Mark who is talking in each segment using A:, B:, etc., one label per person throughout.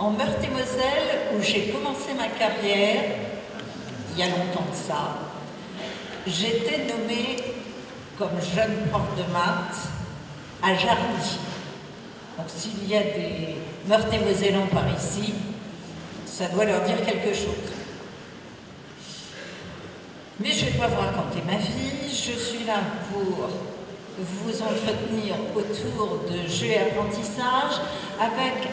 A: en Meurthe-et-Moselle, où j'ai commencé ma carrière, il y a longtemps de ça, j'étais nommée comme jeune prof de maths à Jarny. Donc s'il y a des Meurthe-et-Mosellans par ici, ça doit leur dire quelque chose. Mais je ne vais pas vous raconter ma vie, je suis là pour vous entretenir autour de jeux et apprentissage avec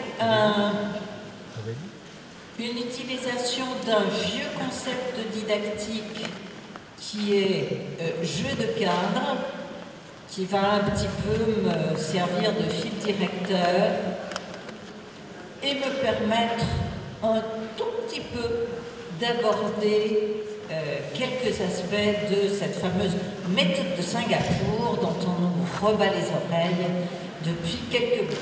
A: une utilisation d'un vieux concept didactique qui est jeu de cadre, qui va un petit peu me servir de fil directeur et me permettre un tout petit peu d'aborder quelques aspects de cette fameuse méthode de Singapour dont on nous rebat les oreilles depuis quelques mois.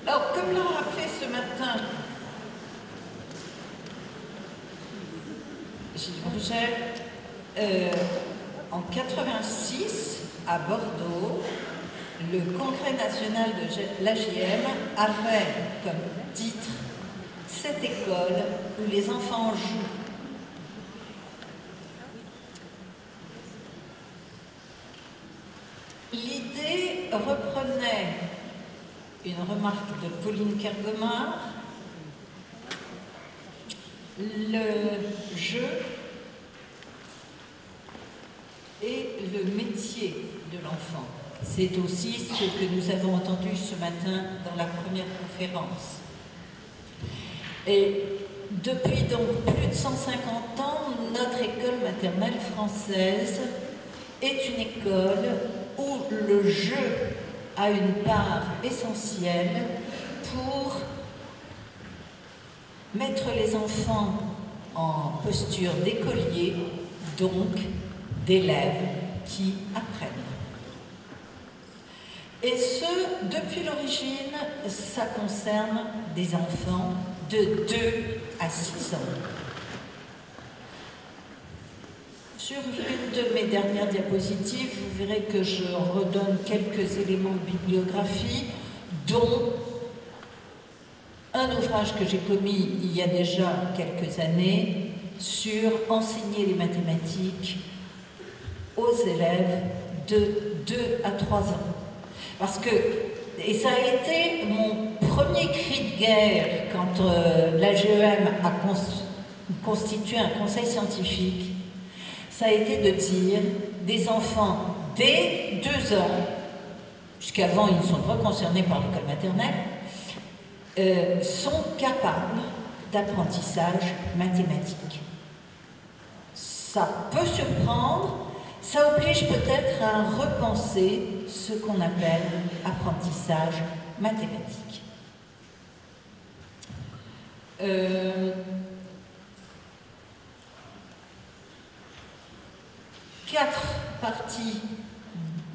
A: Alors, comme l'a rappelé ce matin Gilles Brugel, en 86, à Bordeaux, le Congrès national de l'AJM avait comme titre cette école où les enfants jouent. L'idée reprenait une remarque de Pauline Kergomar, le jeu et le métier de l'enfant. C'est aussi ce que nous avons entendu ce matin dans la première conférence. Et depuis donc plus de 150 ans, notre école maternelle française est une école où le jeu a une part essentielle pour mettre les enfants en posture d'écolier, donc d'élèves qui apprennent. Et ce, depuis l'origine, ça concerne des enfants de 2 à 6 ans. Sur une de mes dernières diapositives, vous verrez que je redonne quelques éléments de bibliographie, dont un ouvrage que j'ai commis il y a déjà quelques années sur enseigner les mathématiques aux élèves de 2 à 3 ans. Parce que, et ça a été mon premier cri de guerre quand l'AJM a constitué un conseil scientifique, ça a été de dire des enfants dès 2 ans, jusqu'avant ils ne sont pas concernés par l'école maternelle, sont capables d'apprentissage mathématique. Ça peut surprendre, ça oblige peut-être à repenser ce qu'on appelle apprentissage mathématique. 4 parties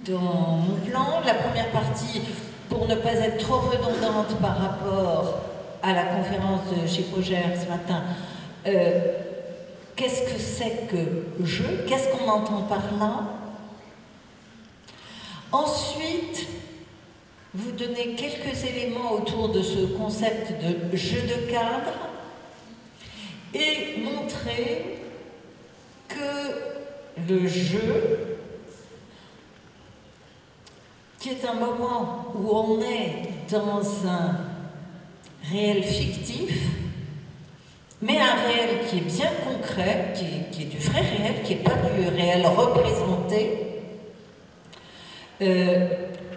A: dans mon plan. La première partie, pour ne pas être trop redondante par rapport à la conférence de chez Pogère ce matin, qu'est-ce que c'est que jeu? Qu'est-ce qu'on entend par là? Ensuite, vous donnez quelques éléments autour de ce concept de jeu de cadre et montrer que le jeu, qui est un moment où on est dans un réel fictif, mais un réel qui est bien concret, qui est du vrai réel, qui n'est pas du réel représenté,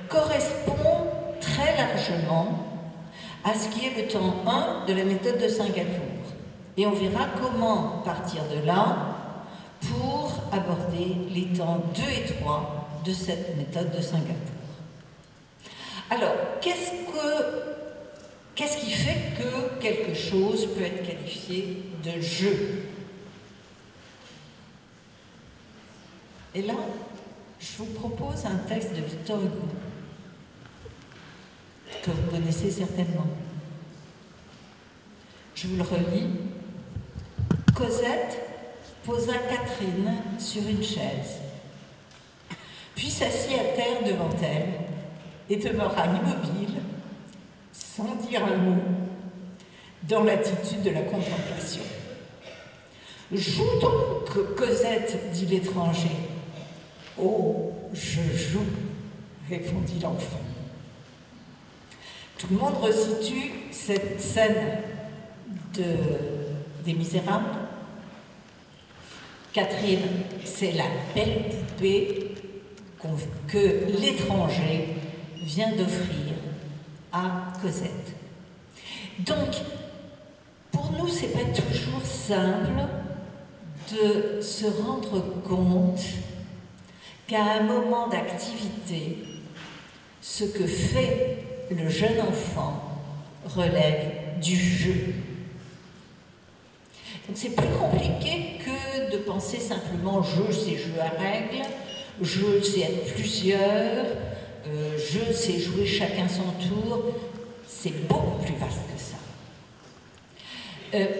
A: correspond très largement à ce qui est le temps 1 de la méthode de Singapour. Et on verra comment partir de là pour aborder les temps 2 et 3 de cette méthode de Singapour. Alors, qu'est-ce qui fait que quelque chose peut être qualifié de jeu? Et là, je vous propose un texte de Victor Hugo, que vous connaissez certainement. Je vous le relis. Cosette posa Catherine sur une chaise, puis s'assit à terre devant elle et demeura immobile, sans dire un mot, dans l'attitude de la contemplation. « Joue donc, Cosette, dit l'étranger. »« Oh, je joue, répondit l'enfant. Tout le monde resitue cette scène des Misérables. Catherine, c'est la belle poupée que l'étranger vient d'offrir à Cosette. Donc, pour nous, c'est pas toujours simple de se rendre compte qu'à un moment d'activité, ce que fait le jeune enfant relève du jeu. Donc c'est plus compliqué que de penser simplement jeu, c'est jeu à règles, jeu, c'est être plusieurs, jeu, c'est jouer chacun son tour. C'est beaucoup plus vaste que ça.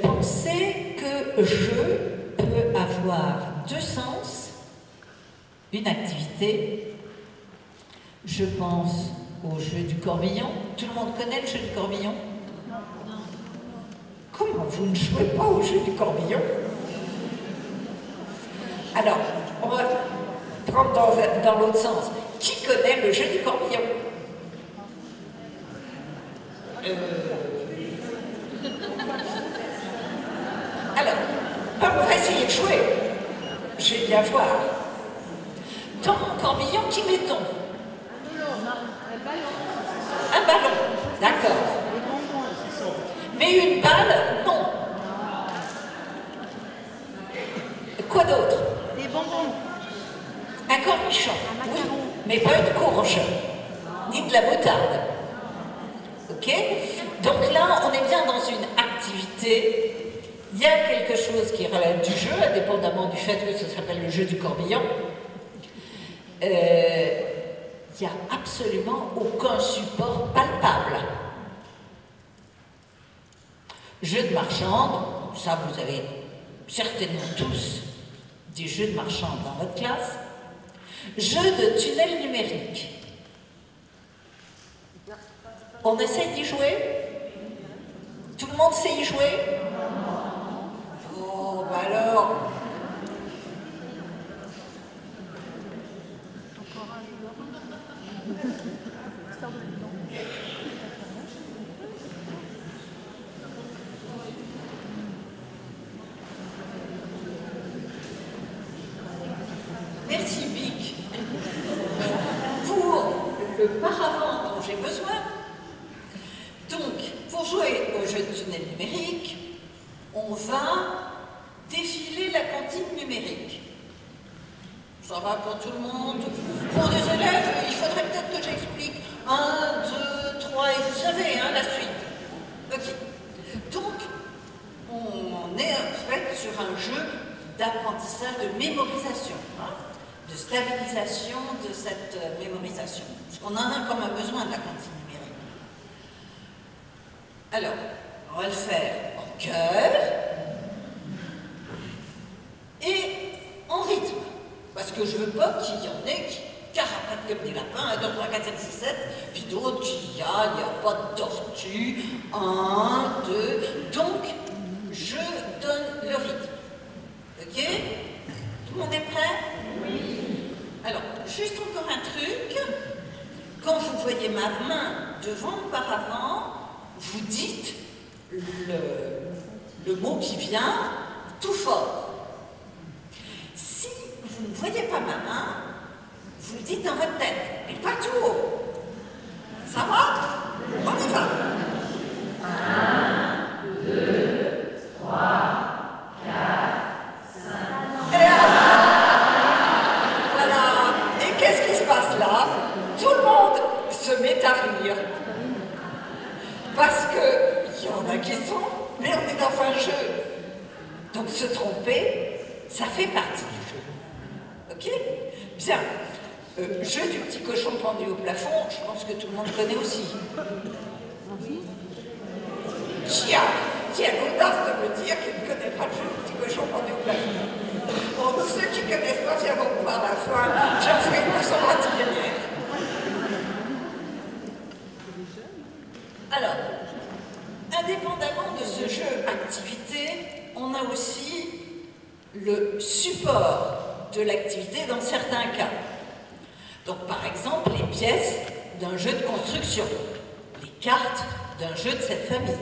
A: Pensez que jeu peut avoir deux sens, une activité. Je pense au jeu du corbillon. Tout le monde connaît le jeu du corbillon? Comment vous ne jouez pas au jeu du corbillon? Alors, on va prendre dans l'autre sens. Qui connaît le jeu du corbillon? Alors, on va essayer de jouer. Je vais bien voir. Dans mon corbillon, qui mettons? Un ballon, d'accord. Mais une balle, non. Quoi d'autre?
B: Des bonbons.
A: Un cornichon, oui, mais pas une courge, ni de la moutarde. Ok? Donc là, on est bien dans une activité. Il y a quelque chose qui relève du jeu, indépendamment du fait que ça s'appelle le jeu du corbillon. Il n'y a absolument aucun support palpable. Jeu de marchande, ça vous avez certainement tous des jeux de marchande dans votre classe. Jeu de tunnel numérique. On essaye d'y jouer? Tout le monde sait y jouer? Oh, bah alors. Merci, Bic, pour le paravent dont j'ai besoin. Donc, pour jouer au jeu de tunnel numérique, on va défiler la cantine numérique. Ça va pour tout le monde? Pour des élèves, il faudrait peut-être que j'explique 1, 2, 3, et vous savez, hein, la suite. Ok. Donc, on est en fait sur un jeu d'apprentissage, de mémorisation, hein, de stabilisation de cette mémorisation. Parce qu'on en a comme un besoin de la cantine numérique. Alors, on va le faire en chœur et en rythme. Parce que je veux pas qu'il y en ait qui carapatent comme des lapins, 1, 2, 3, 4, 5, 6, 7, puis d'autres il n'y a pas de tortue, 1, 2, donc je donne le rythme. Ok? Tout le monde est prêt? Oui. Alors, juste encore un truc. Quand vous voyez ma main devant le paravent, vous dites le mot qui vient tout fort. Si vous ne voyez pas ma main, vous le dites dans votre tête, mais pas tout haut. Ça va? On y va. 1, 2, 3, 4, 5. Et voilà. Et qu'est-ce qui se passe là? Tout le monde se met à rire. Parce qu'il y en a qui sont, mais on est dans un jeu. Donc se tromper, ça fait partie du jeu. Ok? Bien. Jeu du petit cochon pendu au plafond, je pense que tout le monde connaît aussi. Qui a l'audace de me dire qu'il ne connaît pas le jeu du petit cochon pendu au plafond? Bon, ceux qui ne connaissent pas viendront voir la fin, j'en ferai une leçon particulière. on a aussi le support de l'activité dans certains cas. Donc par exemple, les pièces d'un jeu de construction, les cartes d'un jeu de cette famille,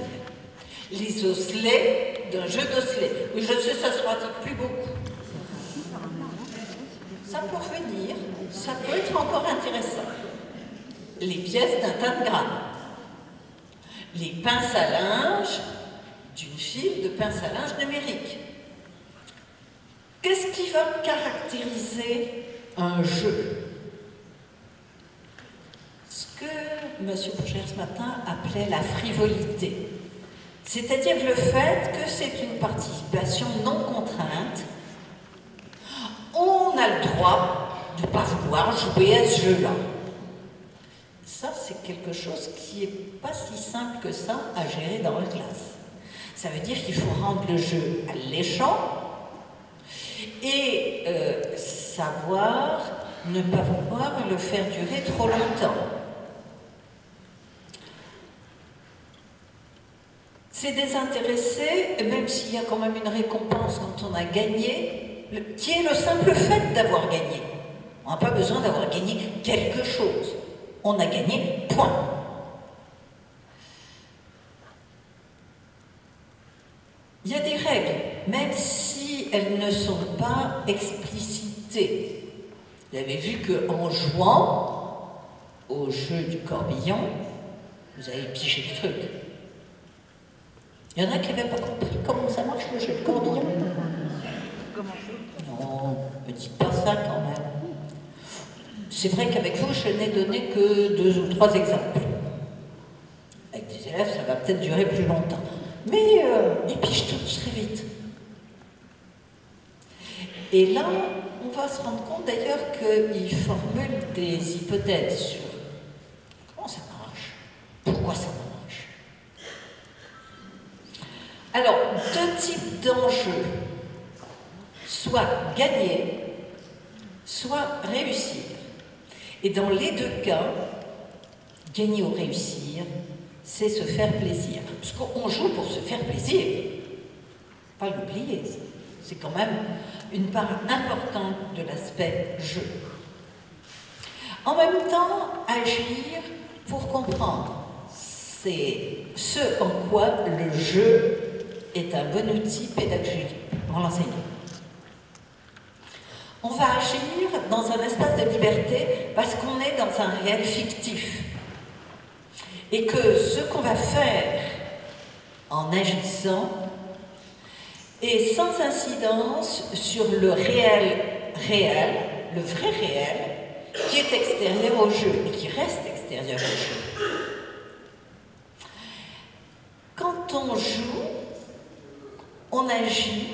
A: les osselets d'un jeu d'osselets. Oui, je sais, ça se pratique plus beaucoup. Ça peut revenir, ça peut être encore intéressant. Les pièces d'un tas de grammes, les pinces à linge d'une file de pinces à linge numériques. Qu'est-ce qui va caractériser un jeu? Ce que M. Boucher ce matin appelait la frivolité. C'est-à-dire le fait que c'est une participation non contrainte. On a le droit de ne pas vouloir jouer à ce jeu-là. Ça, c'est quelque chose qui n'est pas si simple que ça à gérer dans la classe. Ça veut dire qu'il faut rendre le jeu alléchant et savoir ne pas vouloir le faire durer trop longtemps. C'est désintéressé, même s'il y a quand même une récompense quand on a gagné, qui est le simple fait d'avoir gagné. On n'a pas besoin d'avoir gagné quelque chose. On a gagné, point. Il y a des règles, même si elles ne sont pas explicitées. Vous avez vu qu'en jouant au jeu du corbillon, vous avez pigé le truc. Il y en a qui n'avaient pas compris comment ça marche le jeu du corbillon. Non, ne dites pas ça quand même. C'est vrai qu'avec vous, je n'ai donné que 2 ou 3 exemples. Avec des élèves, ça va peut-être durer plus longtemps. Mais ils pigent tous très vite. Et là, on va se rendre compte d'ailleurs qu'ils formulent des hypothèses sur comment ça marche, pourquoi ça marche. Alors, 2 types d'enjeux, soit gagner, soit réussir. Et dans les 2 cas, gagner ou réussir, c'est se faire plaisir. Parce qu'on joue pour se faire plaisir. Pas l'oublier, c'est quand même une part importante de l'aspect jeu. En même temps, agir pour comprendre. C'est ce en quoi le jeu est un bon outil pédagogique pour l'enseignant. On va agir dans un espace de liberté parce qu'on est dans un réel fictif. Et que ce qu'on va faire en agissant est sans incidence sur le réel, le vrai réel, qui est extérieur au jeu et qui reste extérieur au jeu. Quand on joue, on agit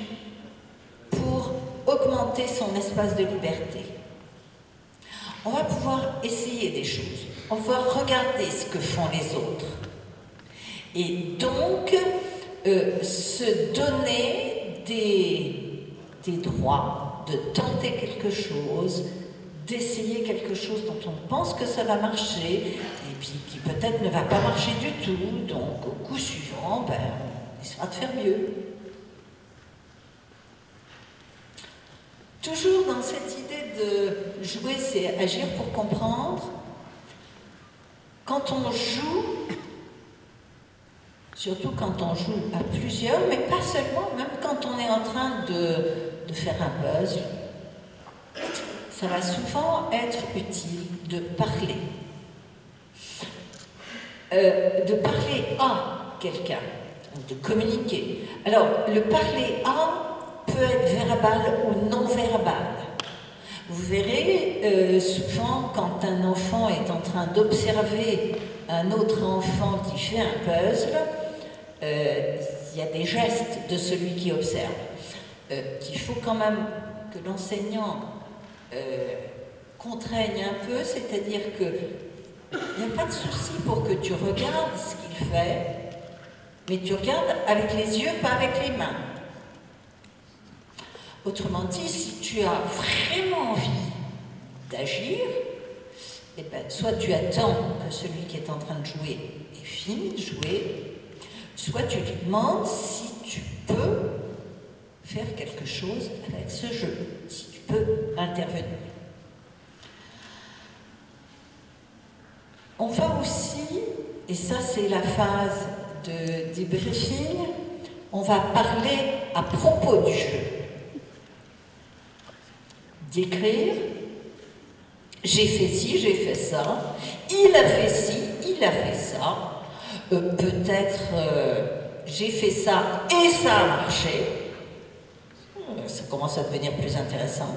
A: pour augmenter son espace de liberté. On va pouvoir essayer des choses, on va pouvoir regarder ce que font les autres. Et donc, se donner des droits de tenter quelque chose, d'essayer quelque chose dont on pense que ça va marcher, et puis qui peut-être ne va pas marcher du tout, donc au coup suivant, on essaiera de faire mieux. Toujours dans cette idée de jouer, c'est agir pour comprendre. Quand on joue, surtout quand on joue à plusieurs, mais pas seulement, même quand on est en train de faire un puzzle, ça va souvent être utile de parler. De parler à quelqu'un, de communiquer. Alors, le parler à peut être verbal ou non verbal. Vous verrez, souvent, quand un enfant est en train d'observer un autre enfant qui fait un puzzle, il y a des gestes de celui qui observe, qu'il faut quand même que l'enseignant contraigne un peu, c'est-à-dire qu'il n'y a pas de souci pour que tu regardes ce qu'il fait, mais tu regardes avec les yeux, pas avec les mains. Autrement dit, si tu as vraiment envie d'agir, eh ben, soit tu attends que celui qui est en train de jouer ait fini de jouer, soit tu lui demandes si tu peux faire quelque chose avec ce jeu, si tu peux intervenir. On va aussi, et ça c'est la phase de débriefing, on va parler à propos du jeu. D'écrire, j'ai fait ci, j'ai fait ça, il a fait ci, il a fait ça, peut-être j'ai fait ça et ça a marché. Ça commence à devenir plus intéressant.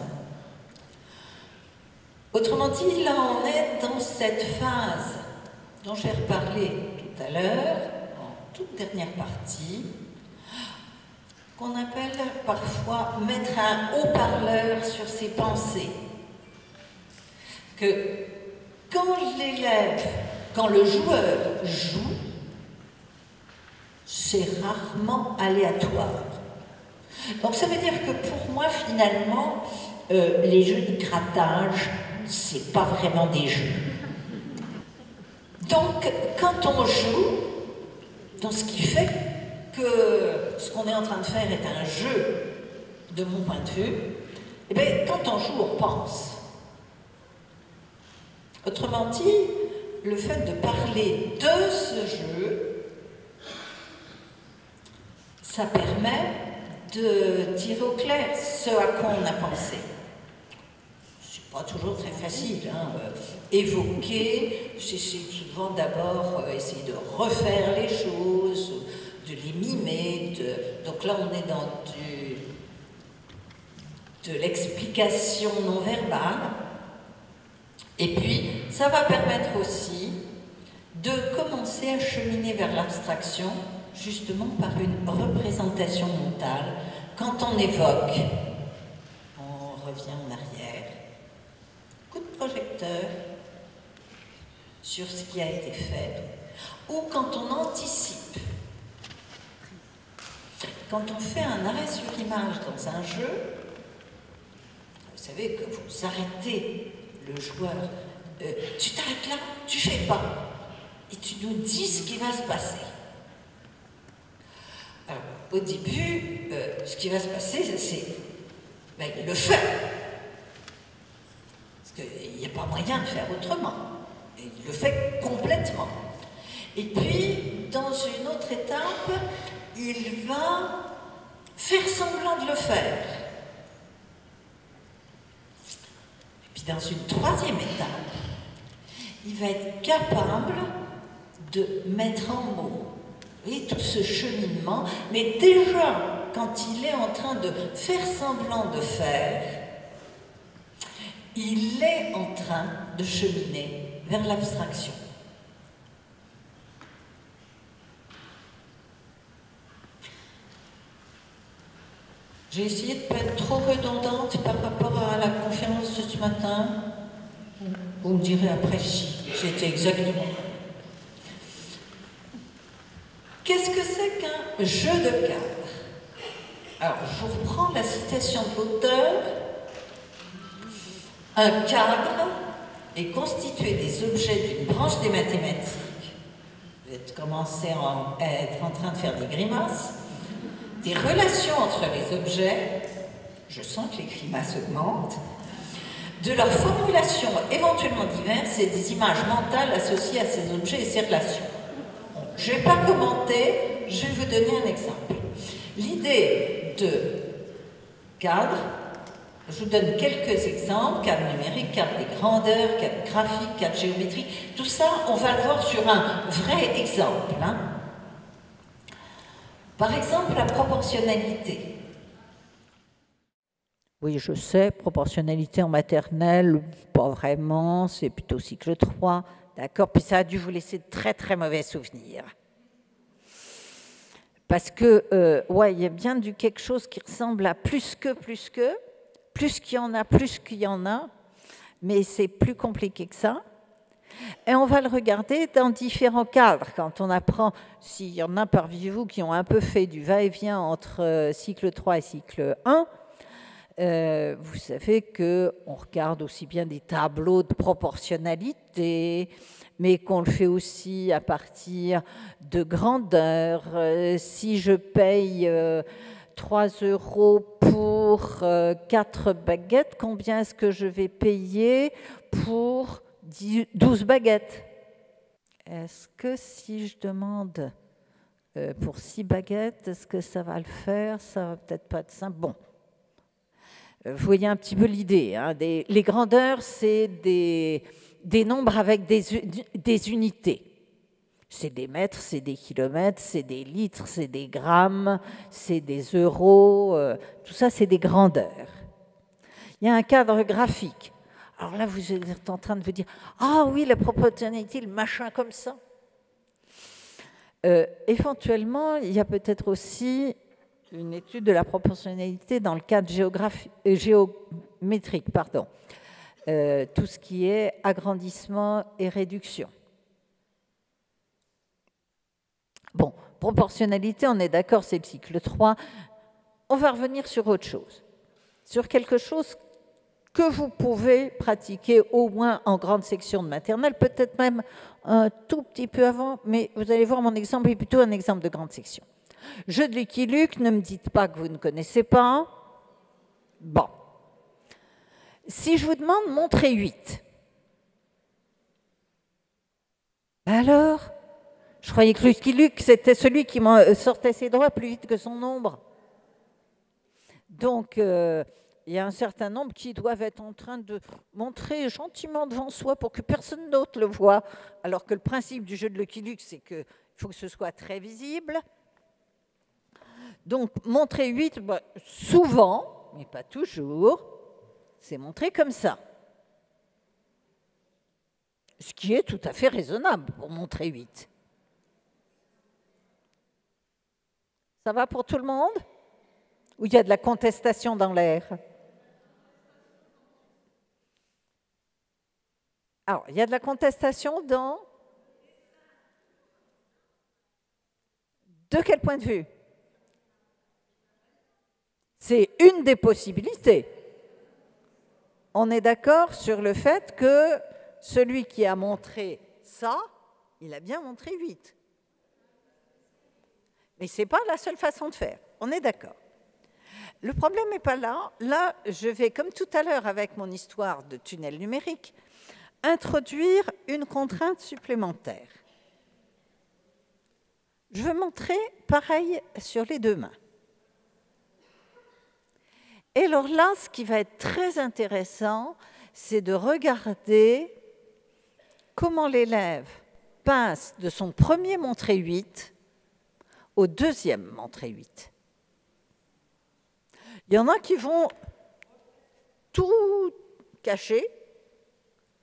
A: Autrement dit, là on est dans cette phase dont j'ai reparlé tout à l'heure, en toute dernière partie, qu'on appelle parfois mettre un haut-parleur sur ses pensées. Que quand l'élève, quand le joueur joue, c'est rarement aléatoire. Donc ça veut dire que pour moi, finalement, les jeux de grattage, c'est pas vraiment des jeux. Donc, quand on joue, dans ce qui fait que ce qu'on est en train de faire est un jeu, de mon point de vue, eh bien, quand on joue, on pense. Autrement dit, le fait de parler de ce jeu, ça permet de tirer au clair ce à quoi on a pensé. C'est pas toujours très facile, hein. Évoquer, c'est souvent d'abord essayer de refaire les choses, de les mimer, donc là on est dans de l'explication non verbale. Et puis, ça va permettre aussi de commencer à cheminer vers l'abstraction, justement par une représentation mentale. Quand on évoque, on revient en arrière, coup de projecteur sur ce qui a été fait, ou quand on anticipe, quand on fait un arrêt sur image dans un jeu, vous savez que vous arrêtez le joueur, tu t'arrêtes là, tu fais pas, et tu nous dis ce qui va se passer. Alors, au début, ce qui va se passer, c'est ben, il le fait. Parce qu'il n'y a pas moyen de faire autrement. Et il le fait complètement. Et puis, dans une autre étape, il va faire semblant de le faire. Et puis, dans une troisième étape, il va être capable de mettre en mots. Et tout ce cheminement, mais déjà, quand il est en train de faire semblant de faire, il est en train de cheminer vers l'abstraction. J'ai essayé de ne pas être trop redondante par rapport à la conférence de ce matin. Vous me direz après si c'était exactement. Qu'est-ce que c'est qu'un jeu de cadre? Alors, je vous reprends la citation de l'auteur. Un cadre est constitué des objets d'une branche des mathématiques. Vous êtes commencé à être en train de faire des grimaces. Des relations entre les objets, je sens que les grimaces augmentent, de leurs formulations éventuellement diverses et des images mentales associées à ces objets et ces relations. Je ne vais pas commenter, je vais vous donner un exemple. L'idée de cadre, je vous donne quelques exemples, cadre numérique, cadre des grandeurs, cadre graphique, cadre géométrique, tout ça, on va le voir sur un vrai exemple. Hein. Par exemple, la proportionnalité. Oui, je sais, proportionnalité en maternelle, pas vraiment, c'est plutôt cycle 3. D'accord, puis ça a dû vous laisser de très très mauvais souvenirs. Parce que, ouais, il y a bien du quelque chose qui ressemble à plus qu'il y en a, mais c'est plus compliqué que ça. Et on va le regarder dans différents cadres. Quand on apprend, s'il y en a parmi vous qui ont un peu fait du va-et-vient entre cycle 3 et cycle 1, vous savez qu'on regarde aussi bien des tableaux de proportionnalité, mais qu'on le fait aussi à partir de grandeur. Si je paye 3 € pour 4 baguettes. Combien est-ce que je vais payer pour 12 baguettes? Est-ce que si je demande pour 6 baguettes, est-ce que ça va le faire? Ça va peut-être pas être simple. Bon, vous voyez un petit peu l'idée. Hein, les grandeurs, c'est des nombres avec des unités. C'est des mètres, c'est des kilomètres, c'est des litres, c'est des grammes, c'est des euros. Tout ça, c'est des grandeurs. Il y a un cadre graphique. Alors là, vous êtes en train de vous dire « Ah oui, la proportionnalité, le machin comme ça ». Éventuellement, il y a peut-être aussi une étude de la proportionnalité dans le cadre géométrique, pardon. Tout ce qui est agrandissement et réduction. Bon, proportionnalité, on est d'accord, c'est le cycle 3. On va revenir sur autre chose, sur quelque chose que vous pouvez pratiquer au moins en grande section de maternelle, peut-être même un tout petit peu avant, mais vous allez voir, mon exemple est plutôt un exemple de grande section. Jeu de Lucky Luke, ne me dites pas que vous ne connaissez pas. Bon. Si je vous demande montrer 8, alors, je croyais que Lucky Luke, c'était celui qui sortait ses doigts plus vite que son ombre. Donc, il y a un certain nombre qui doivent être en train de montrer gentiment devant soi pour que personne d'autre le voie, alors que le principe du jeu de Lucky Luke, c'est qu'il faut que ce soit très visible. Donc, montrer 8, bah, souvent, mais pas toujours, c'est montré comme ça. Ce qui est tout à fait raisonnable pour montrer 8. Ça va pour tout le monde? Ou il y a de la contestation dans l'air? Alors, il y a de la contestation dans... De quel point de vue? C'est une des possibilités. On est d'accord sur le fait que celui qui a montré ça, il a bien montré 8. Mais ce n'est pas la seule façon de faire. On est d'accord. Le problème n'est pas là. Là, je vais, comme tout à l'heure avec mon histoire de tunnel numérique, introduire une contrainte supplémentaire. Je veux montrer pareil sur les deux mains. Et alors là, ce qui va être très intéressant, c'est de regarder comment l'élève passe de son premier montré 8 au deuxième montré 8. Il y en a qui vont tout cacher,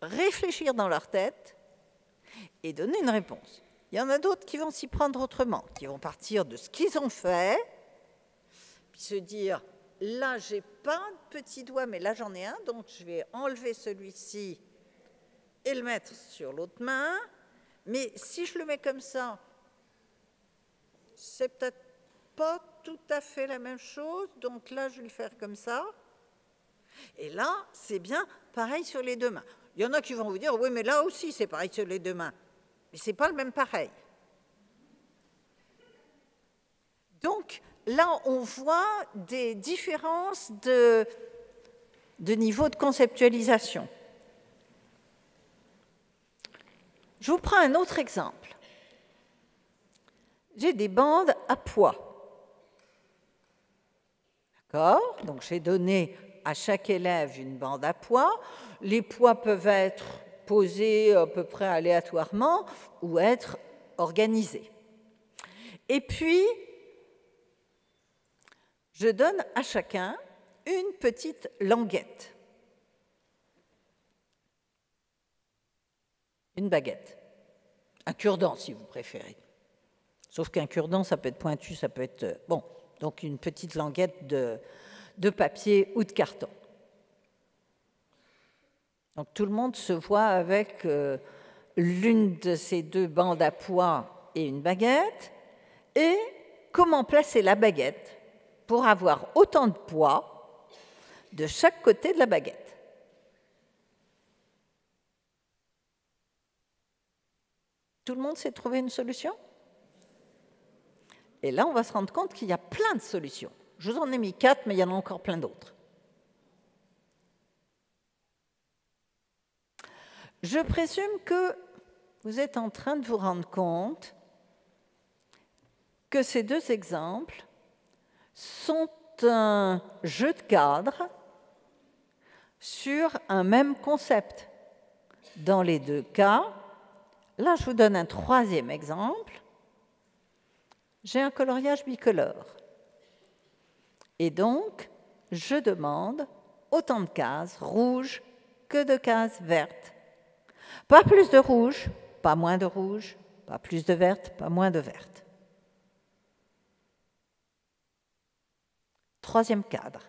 A: réfléchir dans leur tête et donner une réponse. Il y en a d'autres qui vont s'y prendre autrement, qui vont partir de ce qu'ils ont fait, puis se dire, là, j'ai pas de petit doigt, mais là, j'en ai un, donc je vais enlever celui-ci et le mettre sur l'autre main. Mais si je le mets comme ça, c'est peut-être pas tout à fait la même chose, donc là, je vais le faire comme ça. Et là, c'est bien pareil sur les deux mains. Il y en a qui vont vous dire, oui, mais là aussi, c'est pareil sur les deux mains. Mais ce n'est pas le même pareil. Donc, là, on voit des différences de niveau de conceptualisation. Je vous prends un autre exemple. J'ai des bandes à poids. D'accord? Donc, j'ai donné à chaque élève une bande à poids. Les poids peuvent être posés à peu près aléatoirement ou être organisés. Et puis, je donne à chacun une petite languette. Une baguette. Un cure-dent, si vous préférez. Sauf qu'un cure-dent, ça peut être pointu, ça peut être... Bon, donc une petite languette de papier ou de carton. Donc tout le monde se voit avec l'une de ces deux bandes à poids et une baguette. Et comment placer la baguette pour avoir autant de poids de chaque côté de la baguette? Tout le monde s'est trouvé une solution? Et là, on va se rendre compte qu'il y a plein de solutions. Je vous en ai mis 4, mais il y en a encore plein d'autres. Je présume que vous êtes en train de vous rendre compte que ces deux exemples sont un jeu de cadre sur un même concept. Dans les deux cas, là je vous donne un troisième exemple, j'ai un coloriage bicolore. Et donc, je demande autant de cases rouges que de cases vertes. Pas plus de rouge, pas moins de rouge, pas plus de verte, pas moins de verte. Troisième cadre.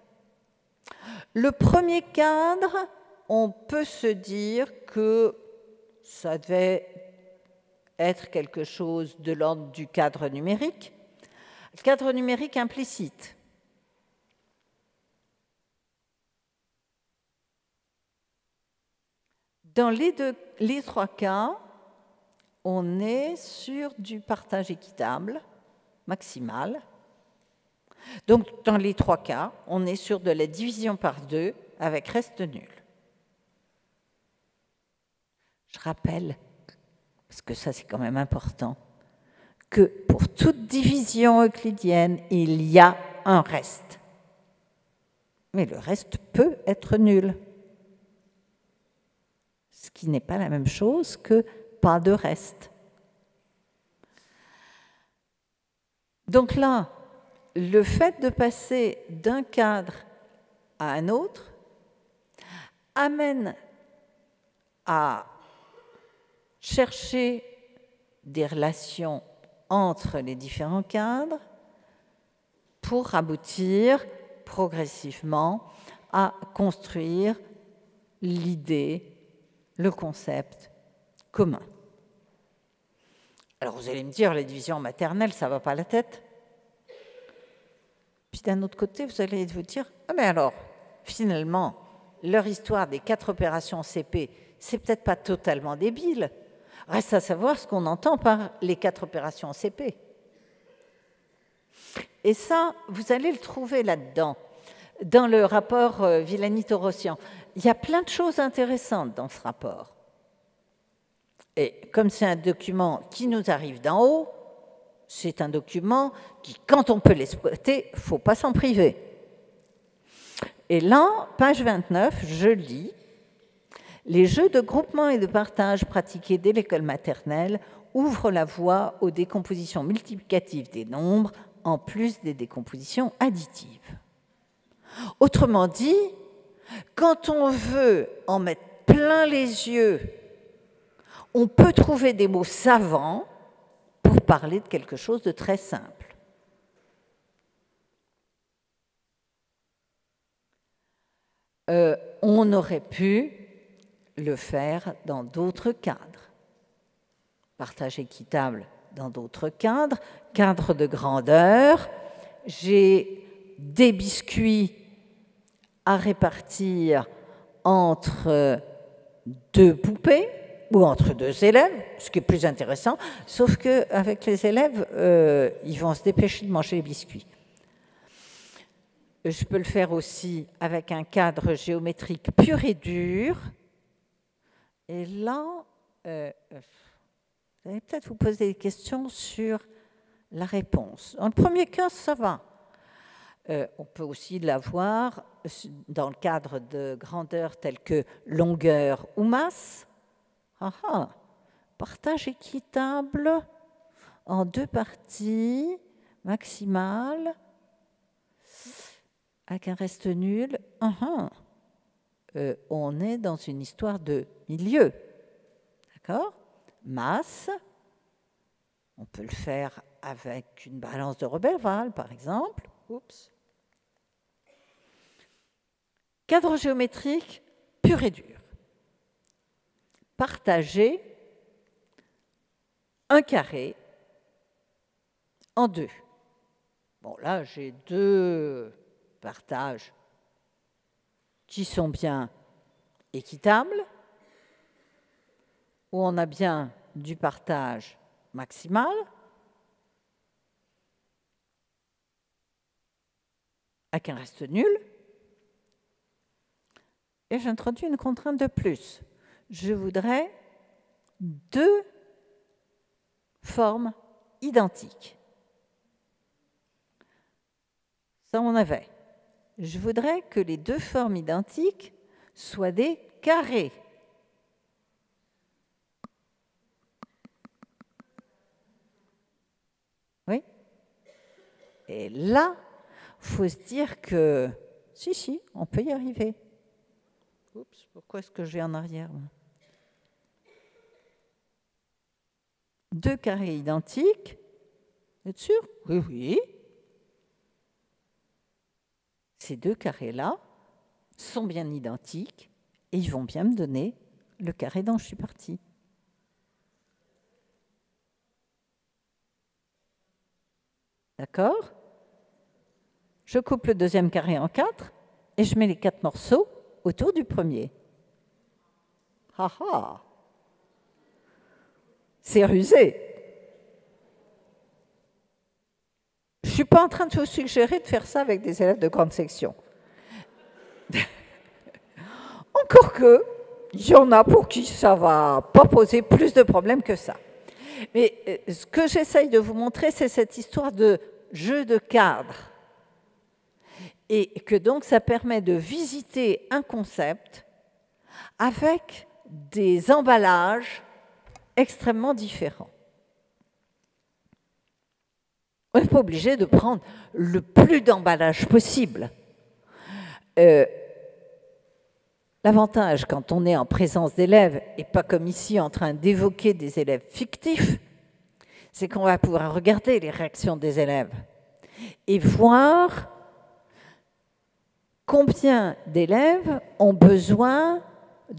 A: Le premier cadre, on peut se dire que ça devait être quelque chose de l'ordre du cadre numérique. Le cadre numérique implicite. Dans les trois cas, on est sur du partage équitable, maximal. Donc, dans les trois cas, on est sur de la division par 2 avec reste nul. Je rappelle, parce que ça c'est quand même important, que pour toute division euclidienne, il y a un reste. Mais le reste peut être nul. Ce qui n'est pas la même chose que pas de reste. Donc là, le fait de passer d'un cadre à un autre amène à chercher des relations entre les différents cadres pour aboutir progressivement à construire l'idée, le concept commun. Alors vous allez me dire, la division maternelle, ça ne va pas à la tête. Puis d'un autre côté, vous allez vous dire, ah mais alors, finalement, leur histoire des 4 opérations CP, c'est peut-être pas totalement débile. Reste à savoir ce qu'on entend par les 4 opérations CP. Et ça, vous allez le trouver là-dedans, dans le rapport Villani-Torossian. Il y a plein de choses intéressantes dans ce rapport. Et comme c'est un document qui nous arrive d'en haut, c'est un document qui, quand on peut l'exploiter, il ne faut pas s'en priver. Et là, page 29, je lis « Les jeux de groupement et de partage pratiqués dès l'école maternelle ouvrent la voie aux décompositions multiplicatives des nombres, en plus des décompositions additives. » Autrement dit, quand on veut en mettre plein les yeux, on peut trouver des mots savants pour parler de quelque chose de très simple. On aurait pu le faire dans d'autres cadres. Partage équitable dans d'autres cadres, cadre de grandeur. J'ai des biscuits à répartir entre 2 poupées ou entre 2 élèves, ce qui est plus intéressant, sauf qu'avec les élèves, ils vont se dépêcher de manger les biscuits. Je peux le faire aussi avec un cadre géométrique pur et dur. Et là, vous allez peut-être vous poser des questions sur la réponse. Dans le premier cas, ça va. On peut aussi l'avoir dans le cadre de grandeur telles que longueur ou masse. Partage équitable en 2 parties, maximale, avec un reste nul. On est dans une histoire de milieu. D'accord? Masse, on peut le faire avec une balance de Roberval, par exemple. Oups. Cadre géométrique pur et dur. Partager un carré en 2. Bon, là, j'ai 2 partages qui sont bien équitables, où on a bien du partage maximal.
B: avec un reste nul. Et j'introduis une contrainte de plus. Je voudrais 2 formes identiques. Ça, on avait. Je voudrais que les 2 formes identiques soient des carrés. Oui. Et là, il faut se dire que, si, on peut y arriver. Oups, pourquoi est-ce que je vais en arrière? 2 carrés identiques. Vous êtes sûr? Oui, oui. Ces 2 carrés-là sont bien identiques et ils vont bien me donner le carré dont je suis partie. D'accord? Je coupe le deuxième carré en 4 et je mets les 4 morceaux autour du premier. Ah ah! C'est rusé. Je ne suis pas en train de vous suggérer de faire ça avec des élèves de grande section. Encore que, il y en a pour qui ça ne va pas poser plus de problèmes que ça. Mais ce que j'essaye de vous montrer, c'est cette histoire de jeu de cadre. Et que donc ça permet de visiter un concept avec des emballages extrêmement différents. On n'est pas obligé de prendre le plus d'emballage possible. L'avantage, quand on est en présence d'élèves, et pas comme ici en train d'évoquer des élèves fictifs, c'est qu'on va pouvoir regarder les réactions des élèves et voir combien d'élèves ont besoin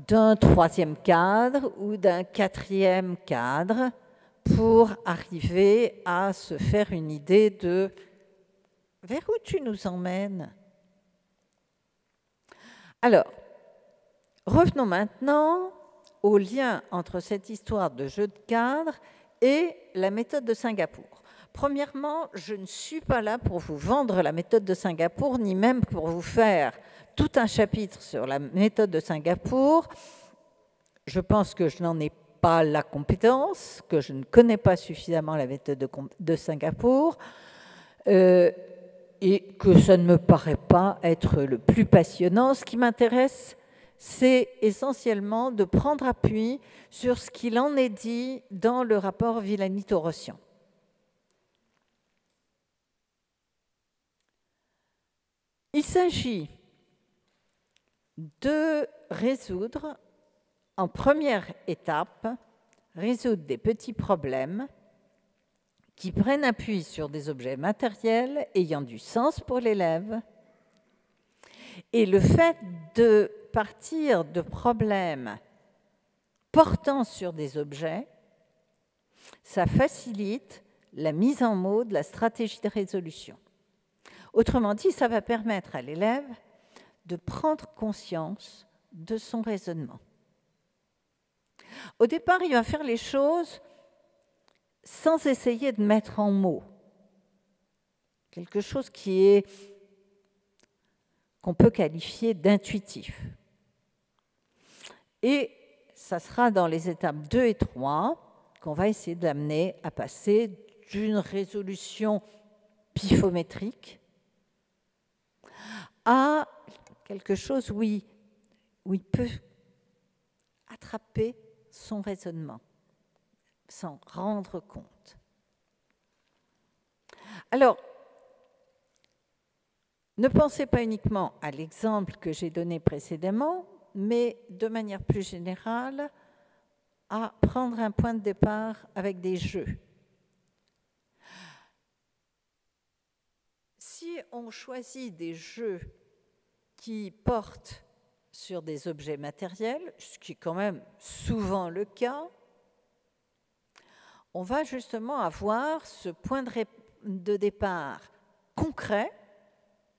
B: d'un 3e cadre ou d'un 4e cadre pour arriver à se faire une idée de vers où tu nous emmènes. Alors, revenons maintenant au lien entre cette histoire de jeu de cadre et la méthode de Singapour. Premièrement, je ne suis pas là pour vous vendre la méthode de Singapour, ni même pour vous faire tout un chapitre sur la méthode de Singapour. Je pense que je n'en ai pas la compétence, que je ne connais pas suffisamment la méthode de Singapour, et que ça ne me paraît pas être le plus passionnant. Ce qui m'intéresse, c'est essentiellement de prendre appui sur ce qu'il en est dit dans le rapport Villani-Torossian. Il s'agit de résoudre, en première étape, résoudre des petits problèmes qui prennent appui sur des objets matériels ayant du sens pour l'élève. Et le fait de partir de problèmes portant sur des objets, ça facilite la mise en mots de la stratégie de résolution. Autrement dit, ça va permettre à l'élève de prendre conscience de son raisonnement. Au départ, il va faire les choses sans essayer de mettre en mots. Quelque chose qu'on peut qualifier d'intuitif. Et ça sera dans les étapes 2 et 3 qu'on va essayer d'amener à passer d'une résolution pifométrique à quelque chose où il peut attraper son raisonnement, s'en rendre compte. Alors, ne pensez pas uniquement à l'exemple que j'ai donné précédemment, mais de manière plus générale, à prendre un point de départ avec des jeux. Si on choisit des jeux qui portent sur des objets matériels, ce qui est quand même souvent le cas, on va justement avoir ce point de départ concret,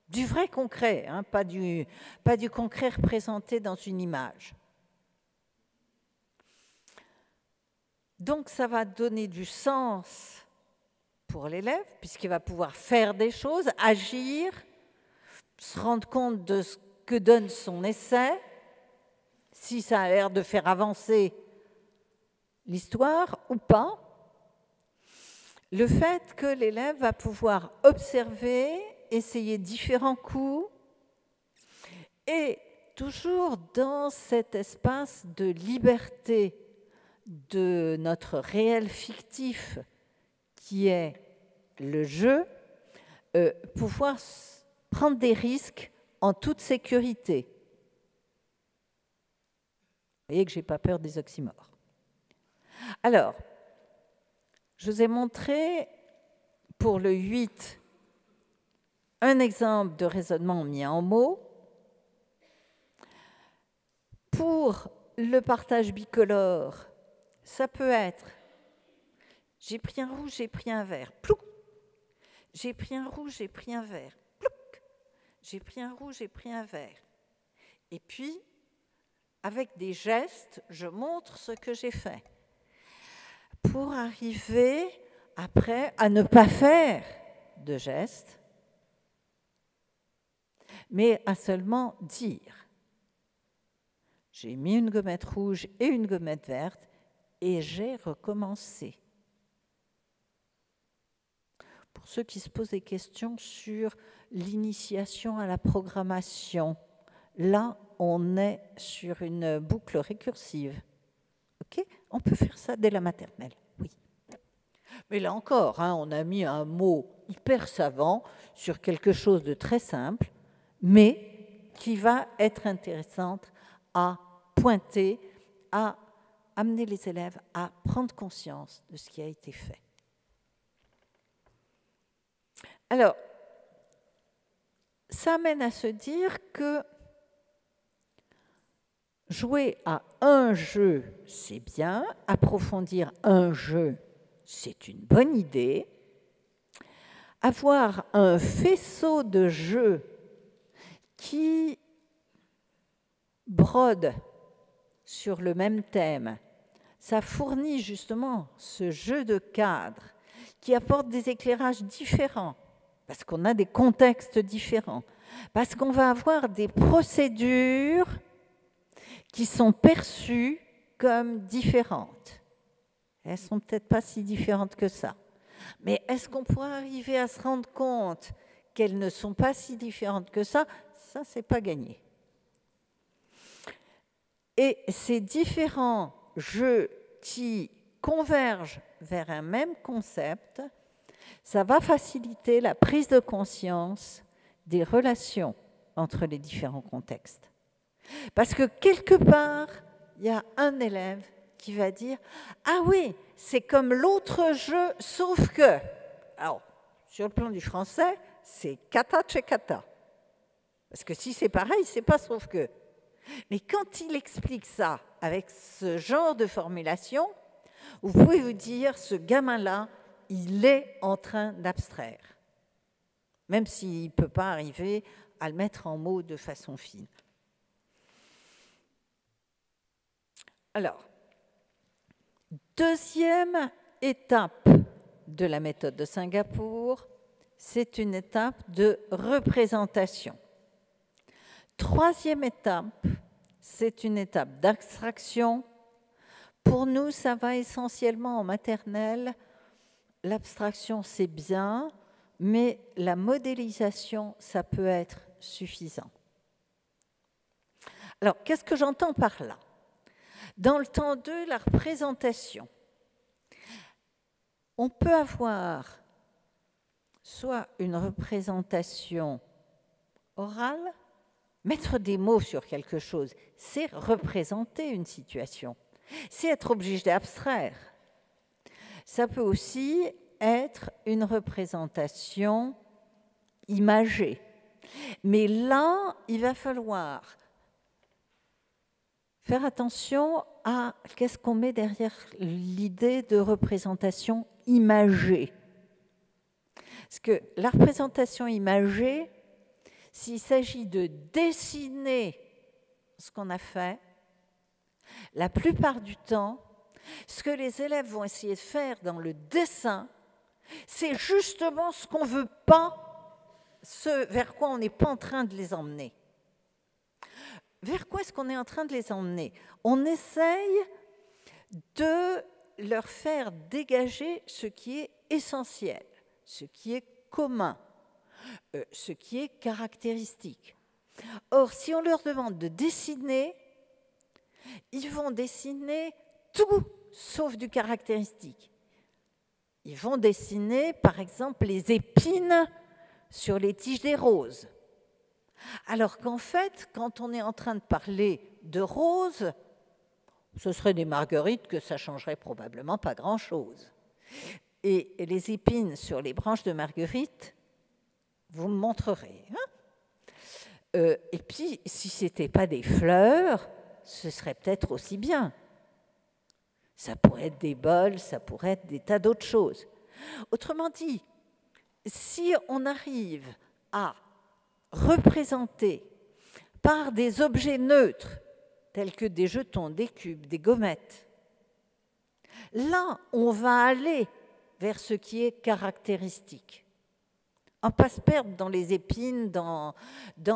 B: du vrai concret, hein, pas du concret représenté dans une image. Donc ça va donner du sens pour l'élève, puisqu'il va pouvoir faire des choses, agir, se rendre compte de ce que donne son essai, si ça a l'air de faire avancer l'histoire ou pas. Le fait que l'élève va pouvoir observer, essayer différents coups, et toujours dans cet espace de liberté de notre réel fictif qui est le jeu, pouvoir prendre des risques en toute sécurité. Vous voyez que je n'ai pas peur des oxymores. Alors, je vous ai montré pour le 8 un exemple de raisonnement mis en mots. Pour le partage bicolore, ça peut être j'ai pris un rouge, j'ai pris un vert, plouc. J'ai pris un rouge, j'ai pris un vert, plouc. J'ai pris un rouge, j'ai pris un vert. Et puis, avec des gestes, je montre ce que j'ai fait. Pour arriver après à ne pas faire de gestes, mais à seulement dire. J'ai mis une gommette rouge et une gommette verte et j'ai recommencé. Pour ceux qui se posent des questions sur l'initiation à la programmation, là, on est sur une boucle récursive. Okay ? On peut faire ça dès la maternelle, oui. Mais là encore, on a mis un mot hyper savant sur quelque chose de très simple, mais qui va être intéressante à pointer, à amener les élèves à prendre conscience de ce qui a été fait. Alors, ça amène à se dire que jouer à un jeu, c'est bien, approfondir un jeu, c'est une bonne idée. Avoir un faisceau de jeux qui brode sur le même thème, ça fournit justement ce jeu de cadre qui apporte des éclairages différents, parce qu'on a des contextes différents, parce qu'on va avoir des procédures qui sont perçues comme différentes. Elles ne sont peut-être pas si différentes que ça. Mais est-ce qu'on pourra arriver à se rendre compte qu'elles ne sont pas si différentes que ça? Ça, ce n'est pas gagné. Et ces différents jeux qui convergent vers un même concept, ça va faciliter la prise de conscience des relations entre les différents contextes. Parce que quelque part, il y a un élève qui va dire « Ah oui, c'est comme l'autre jeu, sauf que… » Alors, sur le plan du français, c'est « kata chez kata ». Parce que si c'est pareil, c'est pas « sauf que ». Mais quand il explique ça avec ce genre de formulation, vous pouvez vous dire, ce gamin-là, il est en train d'abstraire, même s'il ne peut pas arriver à le mettre en mots de façon fine. Alors, deuxième étape de la méthode de Singapour, c'est une étape de représentation. Troisième étape, c'est une étape d'abstraction. Pour nous, ça va essentiellement en maternelle. L'abstraction, c'est bien, mais la modélisation, ça peut être suffisant. Alors, qu'est-ce que j'entends par là? Dans le temps 2, la représentation. On peut avoir soit une représentation orale, mettre des mots sur quelque chose, c'est représenter une situation, c'est être obligé d'abstraire. Ça peut aussi être une représentation imagée. Mais là, il va falloir faire attention à qu'est-ce qu'on met derrière l'idée de représentation imagée. Parce que la représentation imagée, s'il s'agit de dessiner ce qu'on a fait, la plupart du temps, ce que les élèves vont essayer de faire dans le dessin, c'est justement ce qu'on ne veut pas ce vers quoi on n'est pas en train de les emmener. Vers quoi est-ce qu'on est en train de les emmener? On essaye de leur faire dégager ce qui est essentiel, ce qui est commun, ce qui est caractéristique. Or, si on leur demande de dessiner, ils vont dessiner tout sauf du caractéristique. Ils vont dessiner, par exemple, les épines sur les tiges des roses. Alors qu'en fait, quand on est en train de parler de roses, ce seraient des marguerites que ça changerait probablement pas grand-chose. Et les épines sur les branches de marguerite, vous me montrerez. Hein? Et puis, si ce n'était pas des fleurs, ce serait peut-être aussi bien. Ça pourrait être des bols, ça pourrait être des tas d'autres choses. Autrement dit, si on arrive à représenter par des objets neutres, tels que des jetons, des cubes, des gommettes, là, on va aller vers ce qui est caractéristique. On ne pas se perdre dans les épines, dans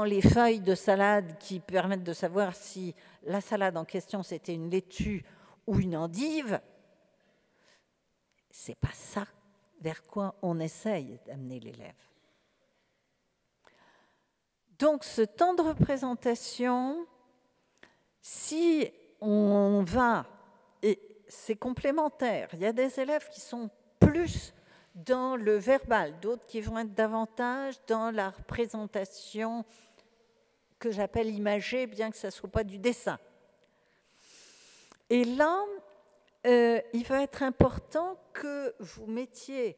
B: les feuilles de salade qui permettent de savoir si la salade en question, c'était une laitue ou une endive. Ce n'est pas ça vers quoi on essaye d'amener l'élève. Donc, ce temps de représentation, si on va, et c'est complémentaire, il y a des élèves qui sont plus dans le verbal, d'autres qui vont être davantage dans la représentation que j'appelle imagée, bien que ça ne soit pas du dessin. Et là, il va être important que vous mettiez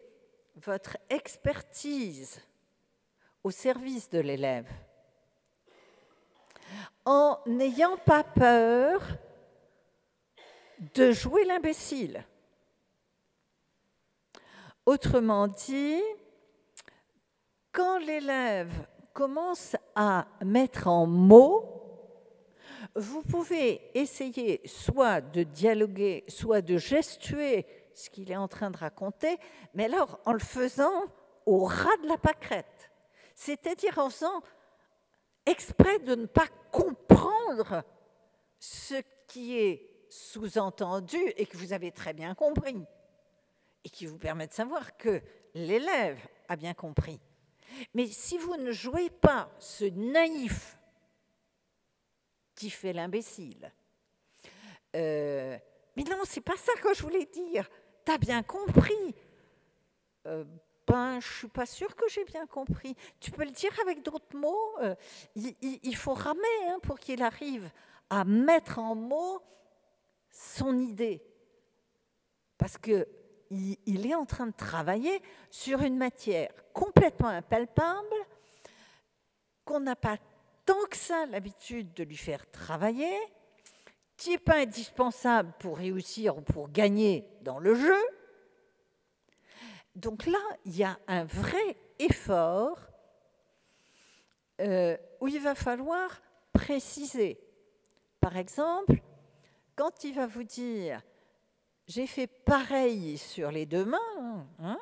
B: votre expertise au service de l'élève, en n'ayant pas peur de jouer l'imbécile. Autrement dit, quand l'élève commence à mettre en mots, vous pouvez essayer soit de dialoguer, soit de gestuer ce qu'il est en train de raconter, mais alors en le faisant au ras de la pâquerette, c'est-à-dire en faisant exprès de ne pas comprendre ce qui est sous-entendu et que vous avez très bien compris, et qui vous permet de savoir que l'élève a bien compris. Mais si vous ne jouez pas ce naïf qui fait l'imbécile, mais non, c'est pas ça que je voulais dire, t'as bien compris, ben, je suis pas sûre que j'ai bien compris. Tu peux le dire avec d'autres mots, il faut ramer hein, pour qu'il arrive à mettre en mots son idée. Parce que il est en train de travailler sur une matière complètement impalpable, qu'on n'a pas tant que ça l'habitude de lui faire travailler, qui n'est pas indispensable pour réussir ou pour gagner dans le jeu. Donc là, il y a un vrai effort où il va falloir préciser. Par exemple, quand il va vous dire « j'ai fait pareil sur les deux mains hein, »,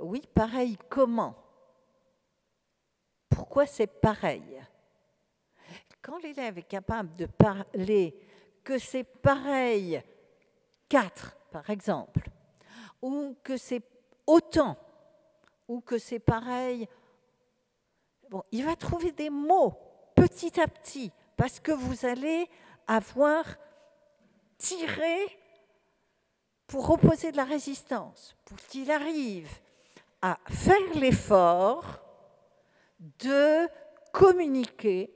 B: oui, pareil comment? Pourquoi c'est pareil? Quand l'élève est capable de parler que c'est pareil 4, par exemple, ou que c'est autant, ou que c'est pareil, bon, il va trouver des mots petit à petit, parce que vous allez avoir tiré pour opposer de la résistance, pour qu'il arrive à faire l'effort de communiquer,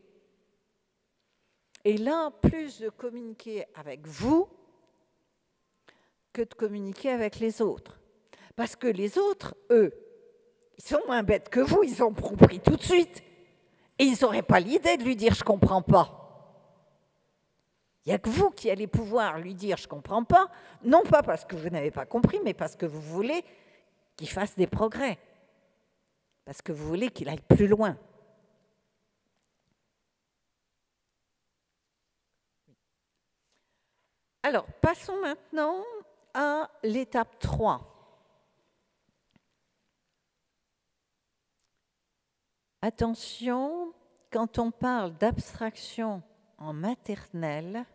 B: et là, plus de communiquer avec vous que de communiquer avec les autres. Parce que les autres, eux, ils sont moins bêtes que vous, ils ont compris tout de suite. Et ils n'auraient pas l'idée de lui dire « je ne comprends pas ». Il n'y a que vous qui allez pouvoir lui dire « je ne comprends pas », non pas parce que vous n'avez pas compris, mais parce que vous voulez qu'il fasse des progrès. Parce que vous voulez qu'il aille plus loin. Alors, passons maintenant à l'étape 3. Attention, quand on parle d'abstraction en maternelle,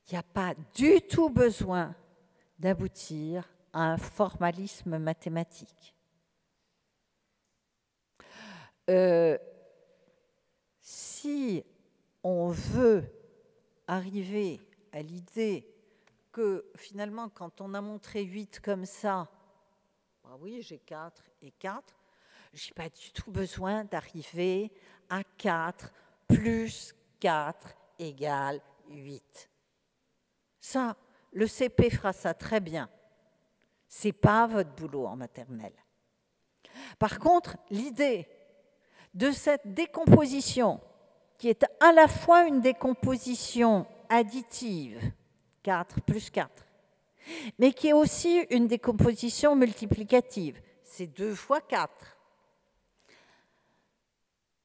B: il n'y a pas du tout besoin d'aboutir à un formalisme mathématique. Si on veut arriver à l'idée que finalement, quand on a montré 8 comme ça, bah oui, j'ai 4 et 4, je n'ai pas du tout besoin d'arriver à 4 plus 4 égale 8. Ça, le CP fera ça très bien. Ce n'est pas votre boulot en maternelle. Par contre, l'idée de cette décomposition, qui est à la fois une décomposition additive, 4 plus 4, mais qui est aussi une décomposition multiplicative, c'est 2 fois 4.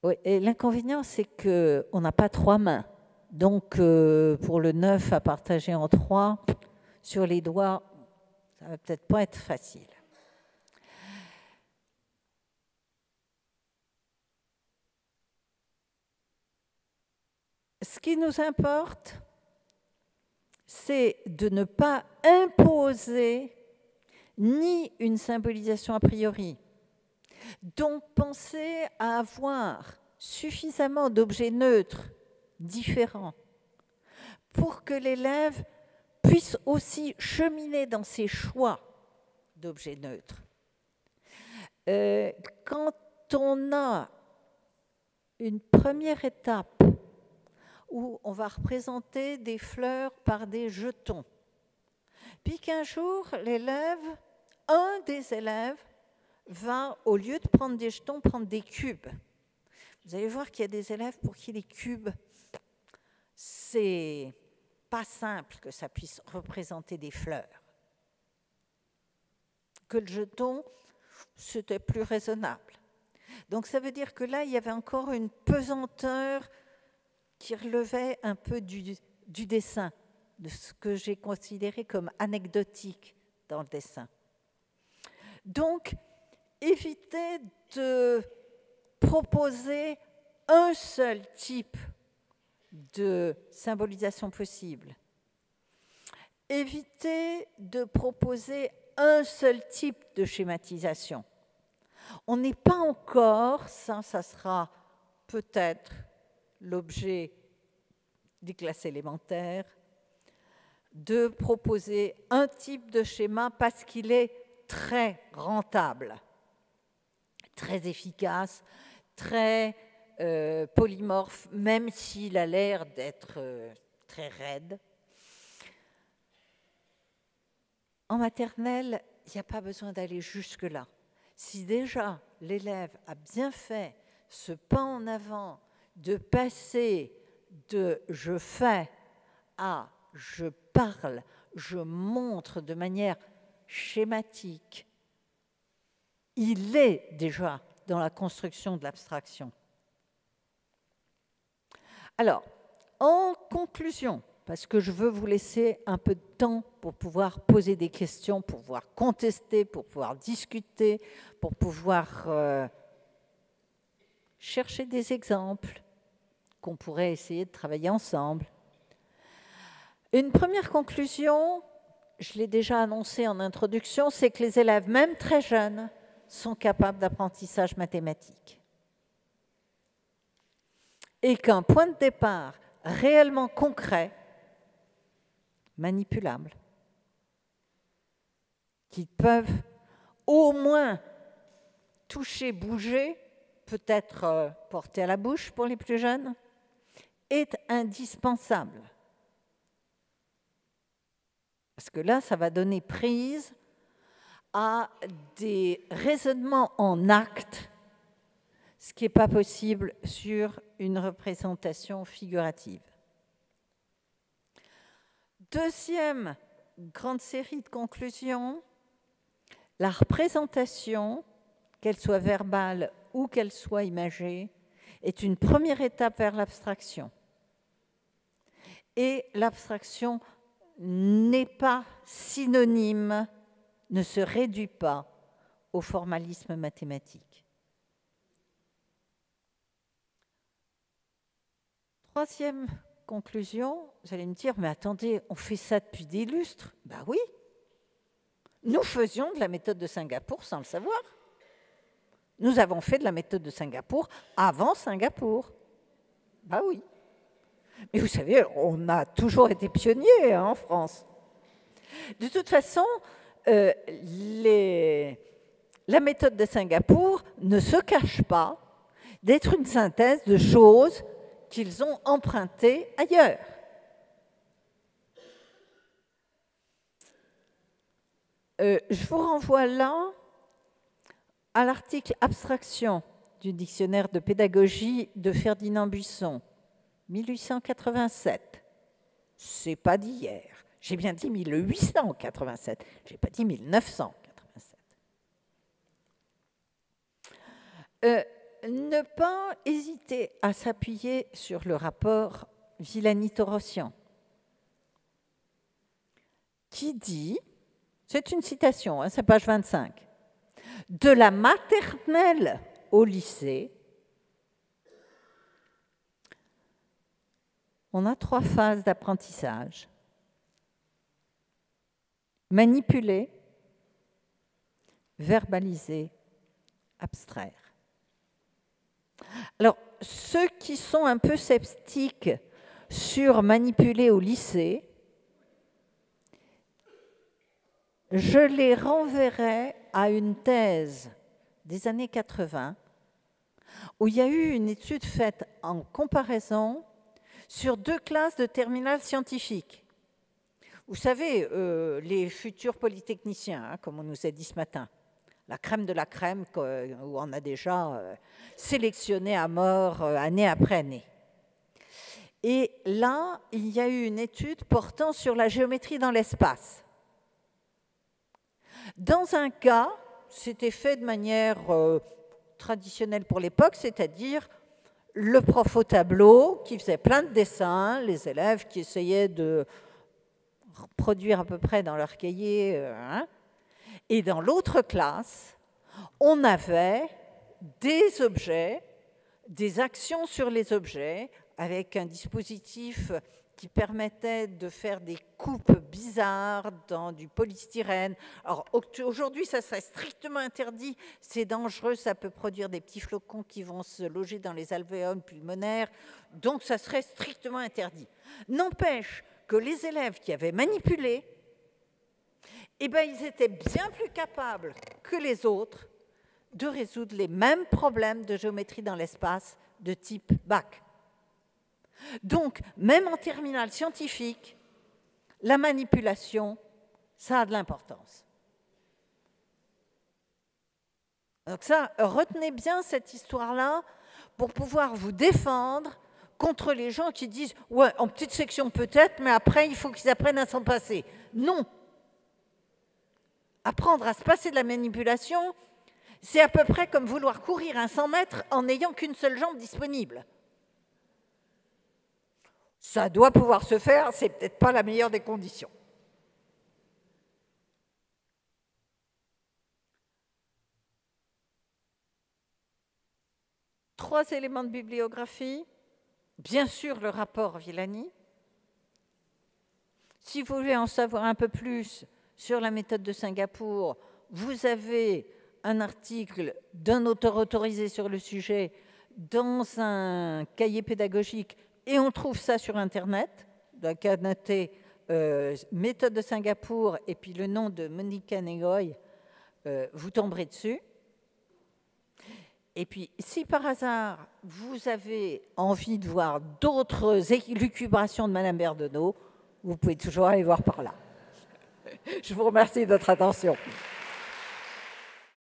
B: Oui, et l'inconvénient, c'est qu'on n'a pas 3 mains. Donc, pour le 9 à partager en 3, sur les doigts, ça ne va peut-être pas être facile. Ce qui nous importe, c'est de ne pas imposer ni une symbolisation a priori. Donc, pensez à avoir suffisamment d'objets neutres différents pour que l'élève puisse aussi cheminer dans ses choix d'objets neutres. Quand on a une première étape où on va représenter des fleurs par des jetons, puis qu'un jour, un des élèves va, au lieu de prendre des jetons, prendre des cubes. Vous allez voir qu'il y a des élèves pour qui les cubes, c'est pas simple que ça puisse représenter des fleurs. Que le jeton, c'était plus raisonnable. Donc ça veut dire que là, il y avait encore une pesanteur qui relevait un peu du dessin, de ce que j'ai considéré comme anecdotique dans le dessin. Donc, évitez de proposer un seul type de symbolisation possible. Évitez de proposer un seul type de schématisation. On n'est pas encore, ça sera peut-être l'objet des classes élémentaires, de proposer un type de schéma parce qu'il est très rentable, très efficace, très polymorphe, même s'il a l'air d'être très raide. En maternelle, il n'y a pas besoin d'aller jusque-là. Si déjà l'élève a bien fait ce pas en avant de passer de « je fais » à « je parle », je montre de manière schématique, il est déjà dans la construction de l'abstraction. Alors, en conclusion, parce que je veux vous laisser un peu de temps pour pouvoir poser des questions, pour pouvoir contester, pour pouvoir discuter, pour pouvoir chercher des exemples qu'on pourrait essayer de travailler ensemble. Une première conclusion, je l'ai déjà annoncé en introduction, c'est que les élèves, même très jeunes, sont capables d'apprentissage mathématique. Et qu'un point de départ réellement concret, manipulable, qu'ils peuvent au moins toucher, bouger, peut-être porter à la bouche pour les plus jeunes, est indispensable. Parce que là, ça va donner prise à des raisonnements en actes, ce qui n'est pas possible sur une représentation figurative. Deuxième grande série de conclusions, la représentation, qu'elle soit verbale ou qu'elle soit imagée, est une première étape vers l'abstraction. Et l'abstraction n'est pas synonyme, ne se réduit pas au formalisme mathématique. Troisième conclusion, vous allez me dire, mais attendez, on fait ça depuis des lustres. Ben oui, nous faisions de la méthode de Singapour sans le savoir. Nous avons fait de la méthode de Singapour avant Singapour. Ben oui. Mais vous savez, on a toujours été pionniers en France. De toute façon, la méthode de Singapour ne se cache pas d'être une synthèse de choses qu'ils ont empruntées ailleurs. Je vous renvoie là à l'article Abstraction du dictionnaire de pédagogie de Ferdinand Buisson, 1887. C'est pas d'hier. J'ai bien dit 1887. J'ai pas dit 1987. Ne pas hésiter à s'appuyer sur le rapport Villani-Torossian, qui dit, c'est une citation, hein, c'est page 25, de la maternelle au lycée, on a 3 phases d'apprentissage. Manipuler, verbaliser, abstraire. Alors, ceux qui sont un peu sceptiques sur manipuler au lycée, je les renverrai à une thèse des années 80 où il y a eu une étude faite en comparaison sur 2 classes de terminale scientifique. Vous savez, les futurs polytechniciens, hein, comme on nous a dit ce matin, la crème de la crème, où on a déjà sélectionné à mort année après année. Et là, il y a eu une étude portant sur la géométrie dans l'espace. Dans un cas, c'était fait de manière traditionnelle pour l'époque, c'est-à-dire le prof au tableau qui faisait plein de dessins, les élèves qui essayaient de produire à peu près dans leur cahier, hein. Et dans l'autre classe, on avait des objets, des actions sur les objets, avec un dispositif qui permettait de faire des coupes bizarres dans du polystyrène. Alors aujourd'hui, ça serait strictement interdit, c'est dangereux, ça peut produire des petits flocons qui vont se loger dans les alvéoles pulmonaires, donc ça serait strictement interdit. N'empêche que les élèves qui avaient manipulé, eh ben, ils étaient bien plus capables que les autres de résoudre les mêmes problèmes de géométrie dans l'espace de type bac. Donc, même en terminale scientifique, la manipulation, ça a de l'importance. Donc ça, retenez bien cette histoire-là pour pouvoir vous défendre contre les gens qui disent « ouais, en petite section peut-être, mais après, il faut qu'ils apprennent à s'en passer ». Non. Apprendre à se passer de la manipulation, c'est à peu près comme vouloir courir un 100 mètres en n'ayant qu'une seule jambe disponible. Ça doit pouvoir se faire, c'est peut-être pas la meilleure des conditions. Trois éléments de bibliographie. Bien sûr, le rapport Villani. Si vous voulez en savoir un peu plus sur la méthode de Singapour, vous avez un article d'un auteur autorisé sur le sujet dans un cahier pédagogique et on trouve ça sur Internet. Donc, à noter méthode de Singapour et puis le nom de Monica Negoy, vous tomberez dessus. Et puis, si par hasard, vous avez envie de voir d'autres élucubrations de Madame Berdenot, vous pouvez toujours aller voir par là. Je vous remercie de votre attention.